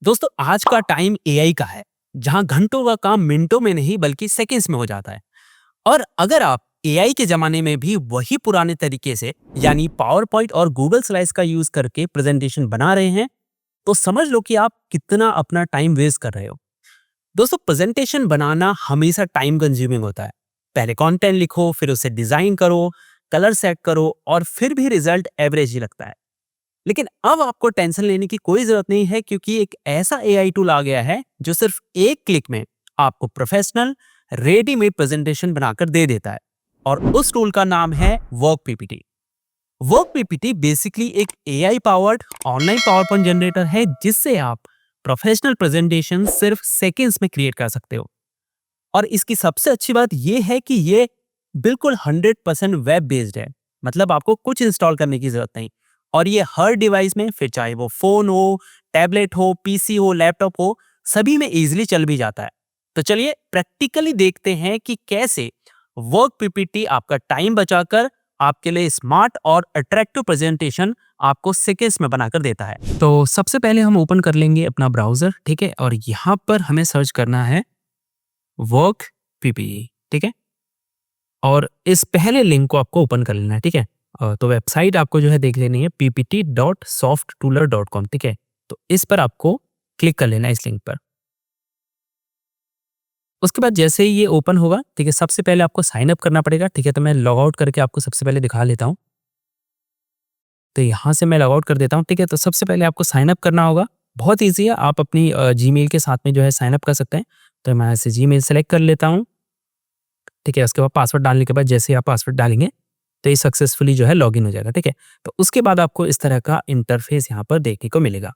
दोस्तों आज का टाइम एआई का है, जहां घंटों का काम मिनटों में नहीं बल्कि सेकंड्स में हो जाता है। और अगर आप एआई के जमाने में भी वही पुराने तरीके से यानी पावर पॉइंट और गूगल स्लाइड्स का यूज करके प्रेजेंटेशन बना रहे हैं, तो समझ लो कि आप कितना अपना टाइम वेस्ट कर रहे हो। दोस्तों प्रेजेंटेशन बनाना हमेशा टाइम कंज्यूमिंग होता है। पहले कंटेंट लिखो, फिर उसे डिजाइन करो, कलर सेट करो और फिर भी रिजल्ट एवरेज ही लगता है। लेकिन अब आपको टेंशन लेने की कोई जरूरत नहीं है, क्योंकि एक ऐसा एआई टूल आ गया है जो सिर्फ एक क्लिक में आपको प्रोफेशनल रेडीमेड प्रेजेंटेशन बनाकर दे देता है। और उस टूल का नाम है work PPT. Work PPT basically एक AI powered online PowerPoint generator है, जिससे आप प्रोफेशनल प्रेजेंटेशन सिर्फ सेकेंड्स में क्रिएट कर सकते हो। और इसकी सबसे अच्छी बात यह है कि ये बिल्कुल 100% वेब बेस्ड है। मतलब आपको कुछ इंस्टॉल करने की जरूरत नहीं। और ये हर डिवाइस में, फिर चाहे वो फोन हो, टैबलेट हो, पीसी हो, लैपटॉप हो, सभी में इजीली चल भी जाता है। तो चलिए प्रैक्टिकली देखते हैं कि कैसे वर्क पीपीटी आपका टाइम बचाकर आपके लिए स्मार्ट और अट्रैक्टिव प्रेजेंटेशन आपको सेकेंड्स में बनाकर देता है। तो सबसे पहले हम ओपन कर लेंगे अपना ब्राउजर, ठीक है। और यहाँ पर हमें सर्च करना है वर्क पीपीटी, ठीक है। और इस पहले लिंक को आपको ओपन कर लेना है, ठीक है। तो वेबसाइट आपको जो है देख लेनी है ppt.softtuler.com, ठीक है। तो इस पर आपको क्लिक कर लेना है, इस लिंक पर। उसके बाद जैसे ही ये ओपन होगा, ठीक है, सबसे पहले आपको साइन अप करना पड़ेगा, ठीक है। तो मैं लॉग आउट करके आपको सबसे पहले दिखा लेता हूँ। तो यहाँ से मैं लॉग आउट कर देता हूँ, ठीक है। तो सबसे पहले आपको साइन अप करना होगा। बहुत ईजी है, आप अपनी जीमेल के साथ में जो है साइन अप कर सकते हैं। तो मैं ऐसे जीमेल सेलेक्ट कर लेता हूँ, ठीक है। उसके बाद पासवर्ड डालने के बाद जैसे ही आप पासवर्ड डालेंगे तो ये सक्सेसफुली जो है लॉगिन हो जाएगा, ठीक है। तो उसके बाद आपको इस तरह का इंटरफेस यहाँ पर देखने को मिलेगा।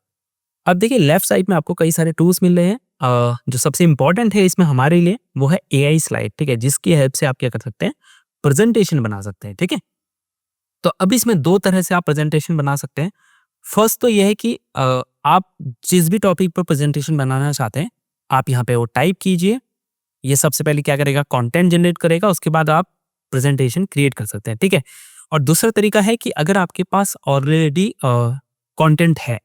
अब देखिए लेफ्ट साइड में आपको कई सारे टूल्स मिल रहे हैं। जो सबसे इंपॉर्टेंट है इसमें हमारे लिए वो है एआई स्लाइड, ठीक है, जिसकी हेल्प से आप क्या कर सकते हैं, प्रेजेंटेशन बना सकते हैं, ठीक है। तो अब इसमें दो तरह से आप प्रेजेंटेशन बना सकते हैं। फर्स्ट तो यह है कि आप जिस भी टॉपिक पर प्रेजेंटेशन बनाना चाहते हैं, आप यहाँ पे वो टाइप कीजिए। ये सबसे पहले क्या करेगा, कंटेंट जनरेट करेगा। उसके बाद आप प्रेजेंटेशन क्रिएट कर सकते हैं, ठीक है। और दूसरा तरीका है कि अगर आपके पास ऑलरेडी कंटेंट है,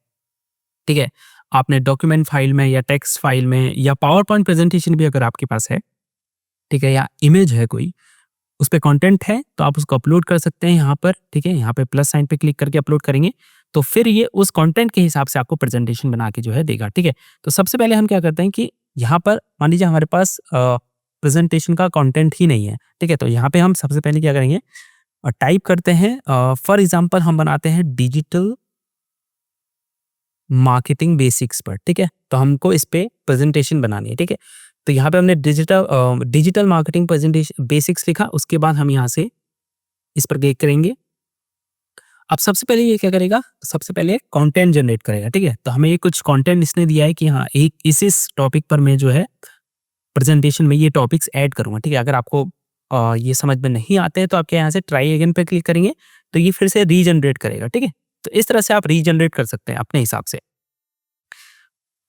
ठीक है, आपने डॉक्यूमेंट फाइल में या टेक्स्ट फाइल में या पावर पॉइंट प्रेजेंटेशन भी अगर आपके पास है, ठीक है, या इमेज है कोई, उस पे कंटेंट है, तो आप उसको अपलोड कर सकते हैं यहाँ पर, ठीक है। यहाँ पे प्लस साइन पे क्लिक करके अपलोड करेंगे तो फिर ये उस कंटेंट के हिसाब से आपको प्रेजेंटेशन बना के जो है देगा, ठीक है। तो सबसे पहले हम क्या करते हैं कि यहाँ पर मान लीजिए हमारे पास प्रेजेंटेशन का कंटेंट ही नहीं है, ठीक है। तो यहाँ पे हम सबसे पहले क्या करेंगे, टाइप करते हैं, फॉर एग्जांपल हम बनाते हैं डिजिटल मार्केटिंग बेसिक्स पर, ठीक है। तो हमको इस पे प्रेजेंटेशन बनानी है, ठीक है। तो यहाँ पे हमने डिजिटल मार्केटिंग प्रेजेंटेशन बेसिक्स लिखा। उसके बाद हम यहाँ से इस पर क्लिक करेंगे। अब सबसे पहले ये क्या करेगा, सबसे पहले कंटेंट जनरेट करेगा, ठीक है। तो हमें ये कुछ कंटेंट इसने दिया है कि हाँ एक इस टॉपिक पर मैं जो है प्रेजेंटेशन में ये टॉपिक्स ऐड करूंगा, ठीक है। अगर आपको ये समझ में नहीं आते हैं तो आप क्या यहाँ से ट्राई अगेन पे क्लिक करेंगे तो ये फिर से रीजनरेट करेगा, ठीक है। तो इस तरह से आप रीजनरेट कर सकते हैं अपने हिसाब से।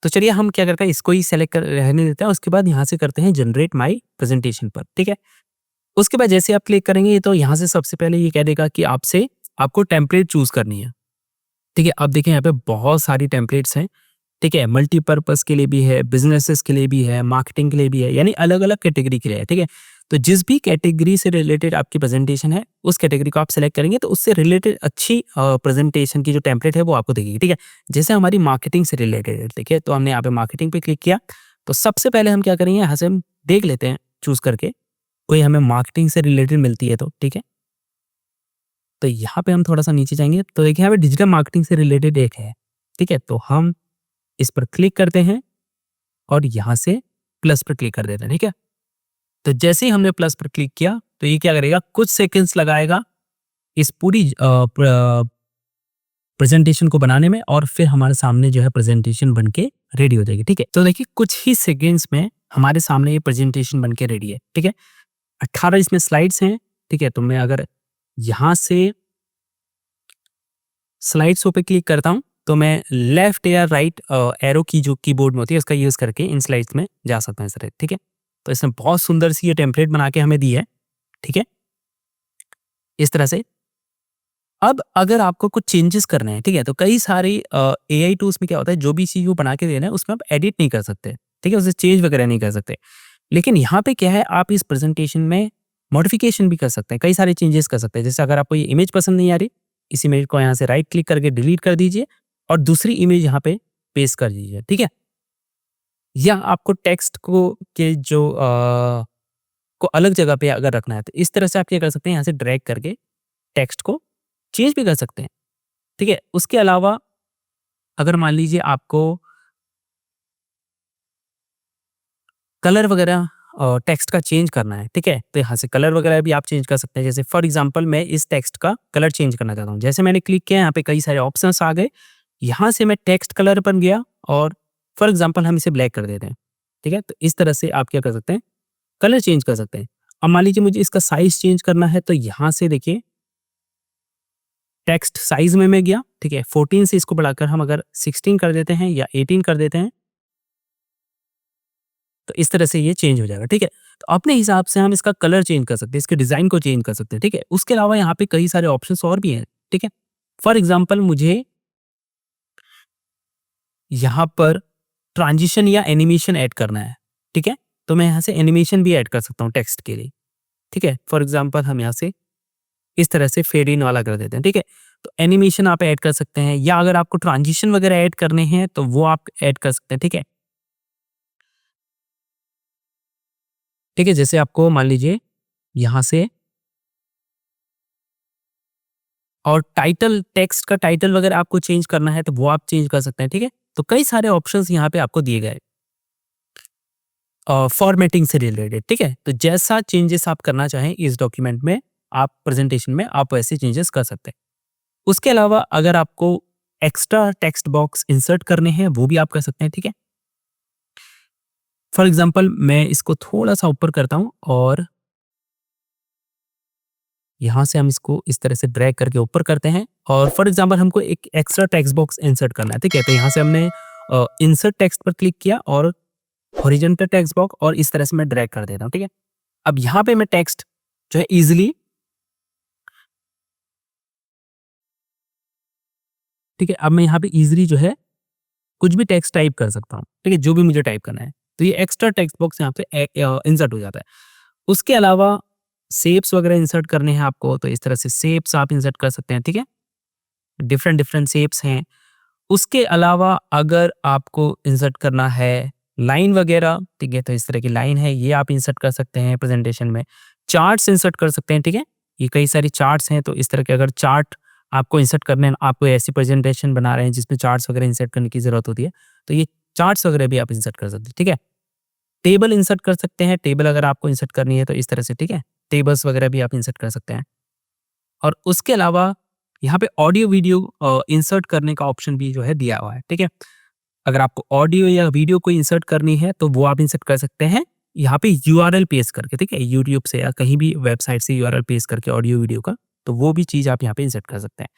तो चलिए हम क्या करते हैं, इसको ही सेलेक्ट कर रहने देते हैं। उसके बाद यहाँ से करते हैं जनरेट माई प्रेजेंटेशन पर, ठीक है। उसके बाद जैसे आप क्लिक करेंगे तो यहाँ से सबसे पहले ये कह देगा कि आपको टेम्पलेट चूज करनी है, ठीक है। अब देखिए यहाँ पे बहुत सारी टेम्पलेट्स हैं, ठीक है। मल्टीपर्पज के लिए भी है, बिजनेसेस के लिए भी है, मार्केटिंग के लिए भी है, यानी अलग अलग कैटेगरी के लिए है, ठीक है। तो जिस भी कैटेगरी से रिलेटेड आपकी प्रेजेंटेशन है, उस कैटेगरी को आप सेलेक्ट करेंगे तो उससे रिलेटेड अच्छी प्रेजेंटेशन की जो टेम्पलेट है वो आपको दिखेगी, ठीक है। जैसे हमारी मार्केटिंग से रिलेटेड है, ठीक है, तो हमने यहाँ पे मार्केटिंग पे क्लिक किया। तो सबसे पहले हम क्या करेंगे, यहाँ से हम देख लेते हैं चूज करके कोई हमें मार्केटिंग से रिलेटेड मिलती है तो, ठीक है। तो यहाँ पे हम थोड़ा सा नीचे जाएंगे तो देखिए यहाँ पे डिजिटल मार्केटिंग से रिलेटेड एक है, ठीक है। तो हम इस पर क्लिक करते हैं और यहाँ से प्लस पर क्लिक कर देते हैं, ठीक है। तो जैसे ही हमने प्लस पर क्लिक किया तो ये क्या करेगा, कुछ सेकंड्स लगाएगा इस पूरी प्रेजेंटेशन को बनाने में और फिर हमारे सामने जो है प्रेजेंटेशन बन के रेडी हो जाएगी, ठीक है। तो देखिए कुछ ही सेकंड्स में हमारे सामने ये प्रेजेंटेशन बन के रेडी है, ठीक है। 18 इसमें स्लाइड्स हैं, ठीक है। तो मैं अगर यहाँ से स्लाइड शो पे क्लिक करता हूँ तो मैं लेफ्ट या राइट एरो की जो कीबोर्ड में होती है उसका यूज करके इन स्लाइड्स में जा सकता हूँ, सर, ठीक है। तो इसने बहुत सुंदर सी ये टेम्पलेट बना के हमें दी है, ठीक है, इस तरह से। अब अगर आपको कुछ चेंजेस करने हैं, ठीक है? तो कई सारे एआई टूल्स में क्या होता है, जो भी चीज़ वो बना के दे रहे हैं, उसमें आप एडिट नहीं कर सकते, ठीक है? उसे चेंज वगैरह नहीं कर सकते। लेकिन यहाँ पे क्या है, आप इस प्रेज़ेंटेशन में मॉडिफ़िकेशन भी कर सकते हैं, कई सारे चेंजेस कर सकते हैं। जैसे अगर आपको ये इमेज पसंद नहीं आ रही, इस इमेज को यहाँ से राइट क्लिक करके डिलीट कर दीजिए और दूसरी इमेज यहाँ पे पेस्ट कर दीजिए, ठीक है? या आपको टेक्स्ट को के जो को अलग जगह पे अगर रखना है, तो इस तरह से आप क्या कर सकते हैं, यहाँ से ड्रैग करके टेक्स्ट को चेंज भी कर सकते हैं, ठीक है? उसके अलावा अगर मान लीजिए आपको कलर वगैरह टेक्स्ट का चेंज करना है, ठीक है? तो यहाँ से कलर वगैरह भी आप चेंज कर सकते हैं। जैसे फॉर एग्ज़ाम्पल मैं इस टेक्स्ट का कलर चेंज करना चाहता हूँ। जैसे मैंने क्लिक किया, यहाँ पे कई सारे ऑप्शंस आ गए। यहाँ से मैं टेक्स्ट कलर पर गया और फॉर एग्ज़ाम्पल हम इसे ब्लैक कर देते हैं, ठीक है? तो इस तरह से आप क्या कर सकते हैं, कलर चेंज कर सकते हैं। अब मान लीजिए मुझे इसका साइज़ चेंज करना है, तो यहाँ से देखिए टेक्स्ट साइज़ में मैं गया, ठीक है? 14 से इसको बढ़ाकर हम अगर 16 कर देते हैं या 18 कर देते हैं, तो इस तरह से ये चेंज हो जाएगा, ठीक है? तो अपने हिसाब से हम इसका कलर चेंज कर सकते हैं, इसके डिज़ाइन को चेंज कर सकते हैं, ठीक है? उसके अलावा यहाँ पे कई सारे ऑप्शंस और भी हैं, ठीक है? फॉर एग्ज़ाम्पल मुझे यहाँ पर ट्रांज़िशन या एनिमेशन ऐड करना है, ठीक है? तो मैं यहाँ से एनिमेशन भी ऐड कर सकता हूँ टेक्स्ट के लिए, ठीक है? फॉर एग्ज़ाम्पल हम यहाँ से इस तरह से फेड इन वाला कर देते हैं, ठीक है? तो एनिमेशन आप ऐड कर सकते हैं या अगर आपको ट्रांज़िशन वगैरह ऐड करने हैं, तो वो आप ऐड कर सकते हैं, ठीक है? ठीक है, जैसे आपको मान लीजिए यहाँ से और टाइटल टेक्स्ट का टाइटल वगैरह आपको चेंज करना है तो वो आप चेंज कर सकते हैं, ठीक है? तो कई सारे ऑप्शंस यहाँ पे आपको दिए गए फॉर्मेटिंग से रिलेटेड, ठीक है? तो जैसा चेंजेस आप करना चाहें इस डॉक्यूमेंट में, आप प्रेज़ेंटेशन में आप वैसे चेंजेस कर सकते हैं। उसके अलावा अगर आपको एक्स्ट्रा टेक्स्ट बॉक्स इंसर्ट करने हैं, वो भी आप कर सकते हैं, ठीक है? फॉर एग्ज़ाम्पल मैं इसको थोड़ा-सा ऊपर करता हूँ और यहाँ से हम इसको इस तरह से ड्रैग करके ऊपर करते हैं और फॉर एग्जांपल हमको एक एक्स्ट्रा टेक्स्ट बॉक्स इंसर्ट करना है, ठीक है? तो यहाँ से हमने इंसर्ट टेक्स्ट पर क्लिक किया और हॉरिजॉन्टल टेक्स्ट बॉक्स और इस तरह से मैं ड्रैग कर देता हूँ, ठीक है? अब यहाँ पे मैं टेक्स्ट जो है ईज़िली, ठीक है? अब मैं यहाँ पे ईज़िली जो है कुछ भी टेक्स्ट टाइप कर सकता हूँ, ठीक है? जो भी मुझे टाइप करना है। तो ये एक्स्ट्रा टेक्स्ट बॉक्स यहाँ पे इंसर्ट हो जाता है। उसके अलावा शेप्स वगैरह इंसर्ट करने हैं आपको, तो इस तरह से शेप्स आप इंसर्ट कर सकते हैं, ठीक है? डिफरेंट डिफरेंट शेप्स हैं। उसके अलावा अगर आपको इंसर्ट करना है लाइन वगैरह, ठीक है? तो इस तरह की लाइन है, ये आप इंसर्ट कर सकते हैं प्रेज़ेंटेशन में। चार्ट्स इंसर्ट कर सकते हैं, ठीक है? ये कई सारी चार्ट्स हैं, तो इस तरह के अगर चार्ट आपको इंसर्ट करने हैं, आप कोई ऐसी प्रेज़ेंटेशन बना रहे हैं जिसमें चार्ट्स वगैरह इंसर्ट करने की ज़रूरत होती है, तो ये चार्ट्स वगैरह भी आप इंसर्ट कर सकते हैं, ठीक है? टेबल इंसर्ट कर सकते हैं, टेबल अगर आपको इंसर्ट करनी है तो इस तरह से, ठीक है? टेबल्स वगैरह भी आप इंसर्ट कर सकते हैं। और उसके अलावा यहाँ पे ऑडियो वीडियो इंसर्ट करने का ऑप्शन भी जो है दिया हुआ है, ठीक है? अगर आपको ऑडियो या वीडियो कोई इंसर्ट करनी है तो वो आप इंसर्ट कर सकते हैं यहाँ पे यूआरएल पेस्ट करके, ठीक है? यूट्यूब से या कहीं भी वेबसाइट से यूआरएल पेस्ट करके ऑडियो वीडियो का, तो वो भी चीज़ आप यहाँ पे इंसर्ट कर सकते हैं।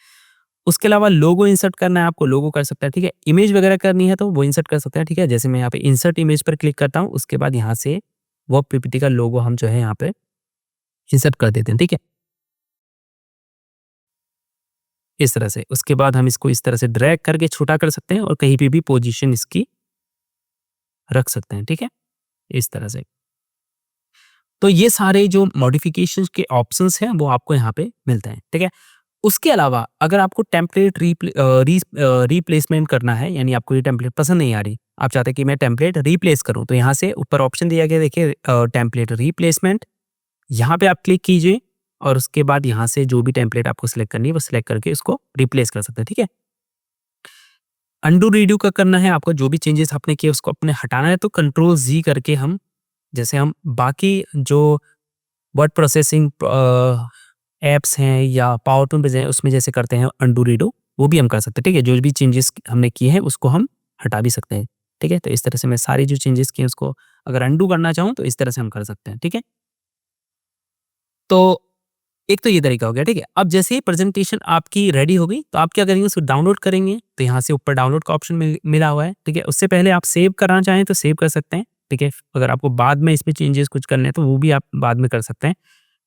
उसके अलावा लोगो इंसर्ट करना है आपको, लोगो कर सकते हैं, ठीक है? इमेज वगैरह करनी है तो वो इंसर्ट कर सकते हैं, ठीक है? जैसे मैं यहाँ पे इंसर्ट इमेज पर क्लिक करता हूँ, उसके बाद यहाँ से वो पीपीटी का लोगो हम जो है यहाँ पे इंसर्ट कर देते हैं, ठीक है? इस तरह से। उसके बाद हम इसको इस तरह से ड्रैग करके छोटा कर सकते हैं और कहीं पे भी पोज़ीशन इसकी रख सकते हैं, ठीक है? इस तरह से। तो ये सारे जो मॉडिफ़िकेशंस के ऑप्शंस हैं, वो आपको यहाँ पे मिलते हैं, ठीक है? उसके अलावा अगर आपको टेम्पलेट रिप्लेसमेंट करना है, यानी आपको ये टेम्पलेट पसंद नहीं आ रही, आप चाहते हैं कि मैं टेम्पलेट रिप्लेस करूँ, तो यहाँ से ऊपर ऑप्शन दिया गया देखिए टेम्पलेट रिप्लेसमेंट, यहाँ पे आप क्लिक कीजिए और उसके बाद यहाँ से जो भी टेम्पलेट आपको सिलेक्ट करनी है, वो सिलेक्ट करके उसको रिप्लेस कर सकते हैं, ठीक है? अंडू रीडू का करना है आपको, जो भी चेंजेस आपने किए उसको अपने हटाना है तो कंट्रोल ज़ी करके हम, जैसे हम बाकी जो वर्ड प्रोसेसिंग ऐप्स हैं या पावर पॉइंट पे उसमें जैसे करते हैं अंडू रीडू, वो भी हम कर सकते हैं, ठीक है? जो भी चेंजेस हमने किए हैं उसको हम हटा भी सकते हैं, ठीक है? तो इस तरह से मैं सारी जो चेंजेस किए हैं उसको अगर अंडू करना चाहूँ तो इस तरह से हम कर सकते हैं, ठीक है? तो एक तो ये तरीका हो गया, ठीक है? अब जैसे ही प्रेज़ेंटेशन आपकी रेडी हो गई, तो आप क्या करेंगे, उसको डाउनलोड करेंगे, तो यहाँ से ऊपर डाउनलोड का ऑप्शन मिला हुआ है, ठीक है? उससे पहले आप सेव करना चाहें तो सेव कर सकते हैं, ठीक है? अगर आपको बाद में इसमें चेंजेस कुछ करने हैं, तो वो भी आप बाद में कर सकते हैं,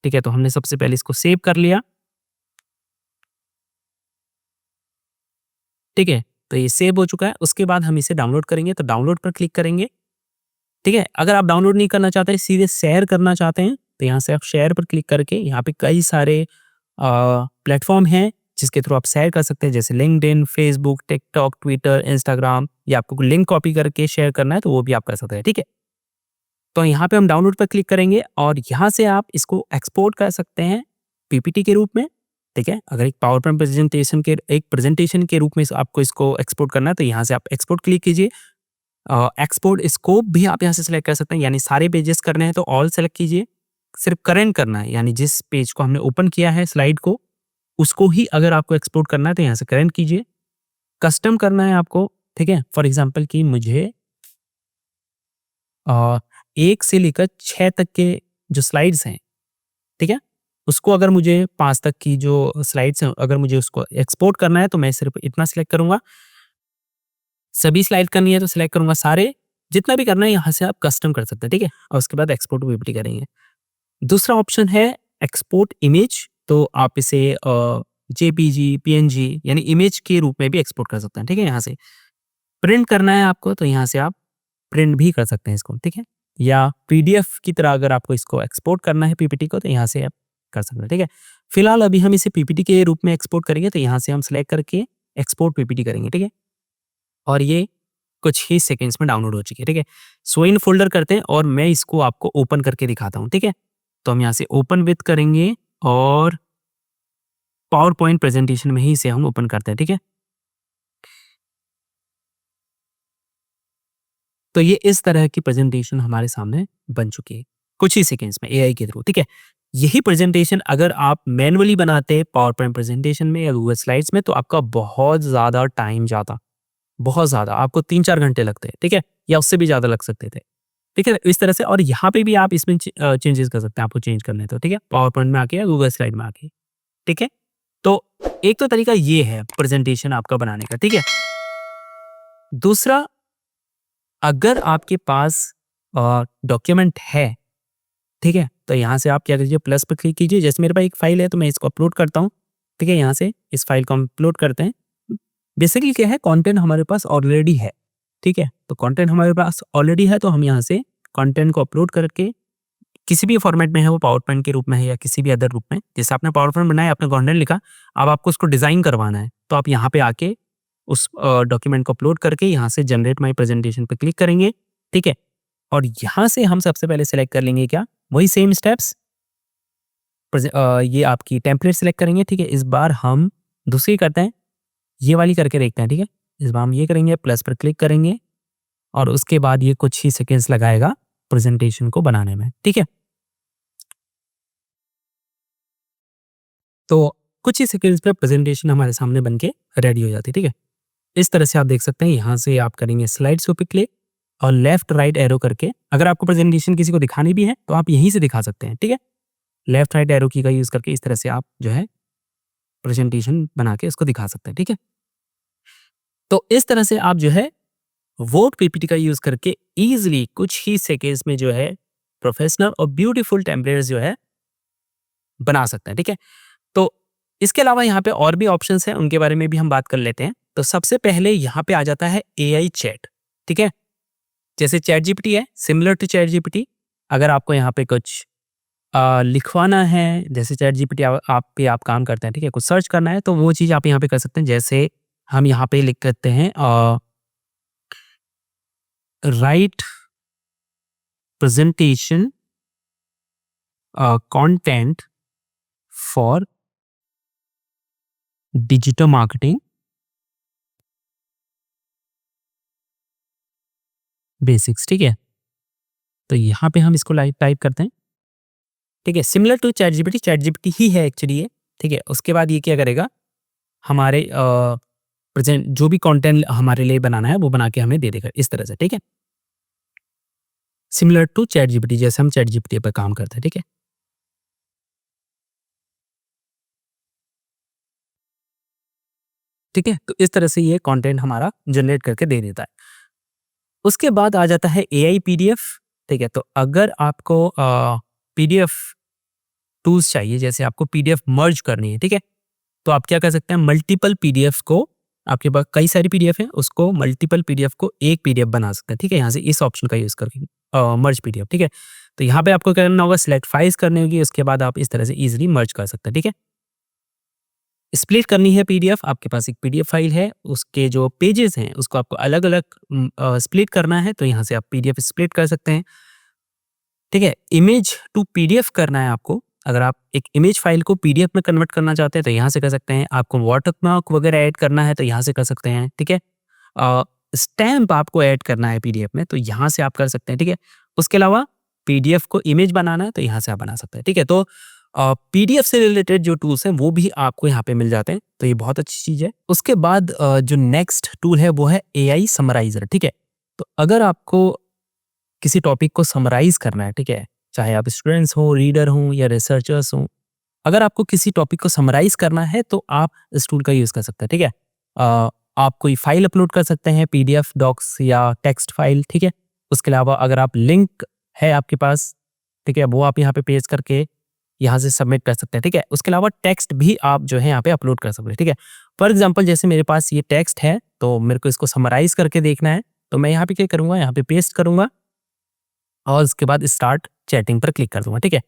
ठीक है? तो हमने सबसे पहले इसको सेव कर लिया। ठीक है, तो ये सेव हो चुका है। उसके बाद हम इसे डाउनलोड करेंगे, तो डाउनलोड पर क्लिक करेंगे। ठीक है, अगर आप डाउनलोड नहीं करना चाहते, सीधे शेयर करना चाहते हैं, तो यहाँ से आप शेयर पर क्लिक करके यहाँ पे कई सारे प्लेटफॉर्म हैं जिसके थ्रू आप शेयर कर सकते हैं, जैसे LinkedIn, Facebook, TikTok, Twitter, Instagram, या आपको लिंक कॉपी करके शेयर करना है तो वो भी आप कर सकते हैं। ठीक है, तो यहाँ पे हम डाउनलोड पर क्लिक करेंगे और यहाँ से आप इसको एक्सपोर्ट कर सकते हैं पीपीटी के रूप में। ठीक है, अगर एक पावर पॉइंट प्रेजेंटेशन के रूप में आपको इसको एक्सपोर्ट करना है, तो यहाँ से आप एक्सपोर्ट क्लिक कीजिए। एक्सपोर्ट स्कोप भी आप यहाँ से सिलेक्ट कर सकते हैं, यानी सारे पेजेस करने हैं तो ऑल सेलेक्ट कीजिए। सिर्फ करंट करना है, यानी जिस पेज को हमने ओपन किया है स्लाइड को, उसको ही अगर आपको एक्सपोर्ट करना है तो यहाँ से करंट कीजिए। कस्टम करना है आपको, ठीक है, फॉर एग्जांपल कि मुझे 1 से लेकर 6 तक के जो स्लाइड्स हैं, ठीक है, उसको अगर मुझे 5 तक की जो स्लाइड्स हैं, अगर मुझे उसको एक्सपोर्ट करना है तो मैं सिर्फ इतना सिलेक्ट करूँगा। सभी स्लाइड करनी है तो सिलेक्ट करूँगा सारे, जितना भी करना है यहाँ से आप कस्टम कर सकते हैं। ठीक है, और उसके बाद एक्सपोर्ट पीपीटी करेंगे। दूसरा ऑप्शन है एक्सपोर्ट इमेज, तो आप इसे जेपीजी, पीएनजी यानी इमेज के रूप में भी एक्सपोर्ट कर सकते हैं। ठीक है, यहाँ से प्रिंट करना है आपको तो यहाँ से आप प्रिंट भी कर सकते हैं इसको। ठीक है, या पीडीएफ की तरह अगर आपको इसको एक्सपोर्ट करना है पीपीटी को, तो यहाँ से आप कर सकते हैं। ठीक है, फिलहाल अभी हम इसे पीपीटी के रूप में एक्सपोर्ट करेंगे, तो यहाँ से हम सिलेक्ट करके एक्सपोर्ट पीपीटी करेंगे। ठीक है, और ये कुछ ही सेकंड्स में डाउनलोड हो चुकी है। ठीक है, सो इन फोल्डर करते हैं और मैं इसको आपको ओपन करके दिखाता हूँ। ठीक है, तो हम यहाँ से ओपन विथ करेंगे और पावर पॉइंट प्रेजेंटेशन में ही इसे हम ओपन करते हैं। ठीक है, तो ये इस तरह की प्रेजेंटेशन हमारे सामने बन चुकी है कुछ ही सेकंड्स में एआई के थ्रू। ठीक है, यही प्रेजेंटेशन अगर आप मैनुअली बनाते हैं पावर पॉइंट प्रेजेंटेशन में या गूगल स्लाइड्स में, तो आपका बहुत ज़्यादा टाइम जाता, बहुत ज़्यादा, आपको 3-4 घंटे लगते हैं। ठीक है, या उससे भी ज़्यादा लग सकते थे। ठीक है, इस तरह से, और यहाँ पे भी आप इसमें चेंजेस कर सकते हैं, आपको चेंज करने हैं तो। ठीक है, पावर पॉइंट में आके या गूगल स्लाइड में आके। ठीक है, तो एक तो तरीका ये है प्रेजेंटेशन आपका बनाने का। ठीक है, दूसरा, अगर आपके पास डॉक्यूमेंट है, ठीक है, तो यहाँ से आप क्या कीजिए, प्लस पर क्लिक कीजिए। जैसे मेरे पास एक फाइल है तो मैं इसको अपलोड करता हूँ। ठीक है, यहाँ से इस फाइल को हम अपलोड करते हैं। बेसिकली क्या है, कंटेंट हमारे पास ऑलरेडी है। ठीक है, तो कंटेंट हमारे पास ऑलरेडी है, तो हम यहाँ से कंटेंट को अपलोड करके किसी भी फॉर्मेट में है, वो पावर पॉइंट के रूप में है या किसी भी अदर रूप में, जैसे आपने पावर पॉइंट बनाया, आपने कंटेंट लिखा, अब आपको उसको डिजाइन करवाना है, तो आप यहाँ पे आके उस डॉक्यूमेंट को अपलोड करके यहाँ से जनरेट माई प्रेजेंटेशन पे क्लिक करेंगे। ठीक है, और यहाँ से हम सबसे पहले सेलेक्ट कर लेंगे क्या, वही सेम स्टेप्स, ये आपकी टेम्पलेट सेलेक्ट करेंगे। ठीक है, इस बार हम दूसरी करते हैं, ये वाली करके देखते हैं। ठीक है, इस बार हम ये करेंगे, प्लस पर क्लिक करेंगे और उसके बाद ये कुछ ही सेकेंड्स लगाएगा प्रेजेंटेशन को बनाने में। ठीक है, तो कुछ ही सेकेंड्स में प्रेजेंटेशन हमारे सामने बन के रेडी हो जाती है। ठीक है, इस तरह से आप देख सकते हैं, यहाँ से आप करेंगे स्लाइड शो पे क्लिक और लेफ्ट राइट एरो करके, अगर आपको प्रेजेंटेशन किसी को दिखानी भी है तो आप यहीं से दिखा सकते हैं। ठीक है, लेफ्ट राइट एरो की का यूज करके इस तरह से आप जो है प्रेजेंटेशन बना के इसको दिखा सकते हैं। ठीक है, तो इस तरह से आप जो है वर्ड पीपीटी का यूज करके इजीली कुछ ही सेकेंड्स में जो है प्रोफेशनल और ब्यूटीफुल टेम्पलेट्स जो है बना सकते हैं। ठीक है, तो इसके अलावा यहाँ पे और भी ऑप्शंस हैं, उनके बारे में भी हम बात कर लेते हैं। तो सबसे पहले यहाँ पे आ जाता है एआई चैट। ठीक है, जैसे चैट जीपीटी है, सिमिलर टू चैट जीपीटी, अगर आपको यहाँ पे कुछ लिखवाना है, जैसे चैट जीपीटी आप पे आप काम करते हैं, ठीक है, कुछ सर्च करना है तो वो चीज़ आप यहाँ पे कर सकते हैं। जैसे हम यहाँ पे लिख करते हैं right presentation content for digital marketing basics. ठीक है, तो यहाँ पे हम इसको टाइप करते हैं। ठीक है, सिमिलर टू चैट जीपीटी ही है एक्चुअली ये। ठीक है, उसके बाद ये क्या करेगा, हमारे प्रेजेंट जो भी कंटेंट हमारे लिए बनाना है वो बना के हमें दे देगा इस तरह से। ठीक है, सिमिलर टू चैट जीपीटी, जैसे हम चैट जीपीटी पर काम करते हैं। ठीक है, ठीक है, तो इस तरह से ये कंटेंट हमारा जनरेट करके दे देता है। उसके बाद आ जाता है एआई पीडीएफ। ठीक है, तो अगर आपको पीडीएफ टूल्स चाहिए, जैसे आपको पीडीएफ मर्ज करनी है, ठीक है, तो आप क्या कर सकते हैं, मल्टीपल पीडीएफ को आपके पास कई सारी पीडीएफ है, उसको मल्टीपल पीडीएफ को एक पीडीएफ बना सकते हैं, ठीक है? यहाँ से इस ऑप्शन का यूज़ करके मर्ज पीडीएफ, ठीक है? तो यहाँ पे आपको क्या करना होगा, सिलेक्ट फाइल्स करनी होगी, उसके बाद आप इस तरह से ईज़िली मर्ज कर सकते हैं, ठीक है? स्प्लिट करनी है पीडीएफ, आपके पास एक पीडीएफ फाइल है, उसके जो पेजेज़ हैं, उसको आपको अलग-अलग स्प्लिट करना है, तो यहाँ से आप पीडीएफ स्प्लिट कर सकते हैं, ठीक है? इमेज टू पीडीएफ करना है आपको, अगर आप एक इमेज फाइल को पीडीएफ में कन्वर्ट करना चाहते हैं, तो यहाँ से कर सकते हैं। आपको वाटरमार्क वगैरह ऐड करना है, तो यहाँ से कर सकते हैं, ठीक है? स्टैम्प आपको ऐड करना है पीडीएफ में, तो यहाँ से आप कर सकते हैं, ठीक है? उसके अलावा पीडीएफ को इमेज बनाना है, तो यहाँ से आप बना सकते हैं, ठीक है? तो पीडीएफ से रिलेटेड जो टूल्स हैं, वो भी आपको यहाँ पे मिल जाते हैं, तो ये बहुत अच्छी चीज़ है। उसके बाद जो नेक्स्ट टूल है, वो है एआई समराइज़र, ठीक है? तो अगर आपको किसी टॉपिक को समराइज़ करना है, ठीक है? चाहे आप स्टूडेंट्स हो, रीडर हो या रिसर्चर्स हो, अगर आपको किसी टॉपिक को समराइज़ करना है, तो आप इस टूल का यूज़ कर सकते हैं, ठीक है? आप कोई फाइल अपलोड कर सकते हैं, पीडीएफ, डॉक्स या टेक्स्ट फाइल, ठीक है? उसके अलावा अगर आप लिंक है आपके पास, ठीक है? वो आप यहाँ पे पेस्ट करके यहाँ से सबमिट कर सकते हैं, ठीक है? उसके अलावा टेक्स्ट भी आप जो है यहाँ पे अपलोड कर सकते हैं, ठीक है? फॉर एग्ज़ाम्पल जैसे मेरे पास ये टेक्स्ट है, तो मेरे को इसको समराइज़ करके देखना है, तो मैं यहाँ पे क्या करूँगा, यहाँ पे पेस्ट करूँगा और उसके बाद स्टार्ट चैटिंग पर क्लिक कर दूँगा, ठीक है?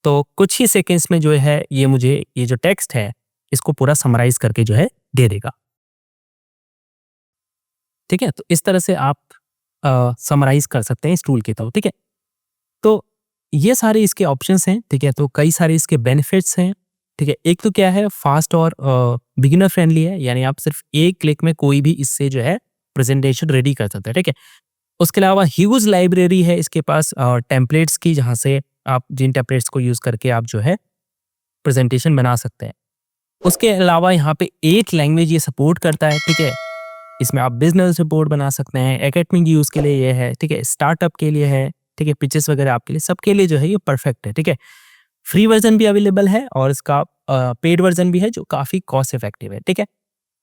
तो कुछ ही सेकंड्स में जो है ये मुझे ये जो टेक्स्ट है, इसको पूरा समराइज़ करके जो है दे देगा। ठीक है? तो इस तरह से आप समराइज़ कर सकते हैं इस टूल के थ्रू, ठीक है? तो ये सारे इसके ऑप्शंस हैं, ठीक है? तो कई सारे इसके बेनिफिट्स हैं, ठीक है? एक तो क्या है, फास्ट और बिगिनर फ्रेंडली है, यानी आप सिर्फ एक क्लिक में कोई भी इससे जो है प्रेज़ेंटेशन रेडी कर सकते हैं, ठीक है? उसके अलावा ह्यूज लाइब्रेरी है इसके पास टेम्पलेट्स की, जहाँ से आप जिन टेम्पलेट्स को यूज़ करके आप जो है प्रेज़ेंटेशन बना सकते हैं। उसके अलावा यहाँ पे 8 लैंग्वेज ये सपोर्ट करता है, ठीक है? इसमें आप बिज़नेस रिपोर्ट बना सकते हैं, एकेडमिक यूज़ के लिए ये है, ठीक है? स्टार्टअप के लिए है, ठीक है? पिचेस वगैरह आपके लिए, सबके लिए जो है ये परफेक्ट है, ठीक है? फ्री वर्ज़न भी अवेलेबल है और इसका पेड वर्ज़न भी है जो काफ़ी कॉस्ट इफेक्टिव है, ठीक है?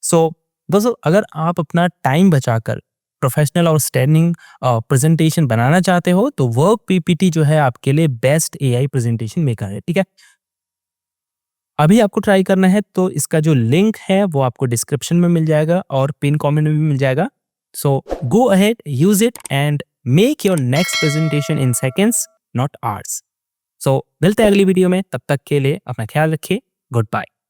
सो दोस्तों, अगर आप अपना टाइम बचाकर प्रोफेशनल और स्टैंडिंग प्रेजेंटेशन बनाना चाहते हो, तो वर्क पीपीटी जो है आपके लिए बेस्ट एआई प्रेजेंटेशन मेकर है, ठीक है? अभी आपको ट्राई करना है तो इसका जो लिंक है वो आपको डिस्क्रिप्शन में मिल जाएगा और पिन कमेंट में भी मिल जाएगा। So go ahead, use it and make your next presentation in seconds, not hours. So मिलते हैं अगली वीडियो में, तब तक के लिए अपना ख्याल रखिए। Good bye.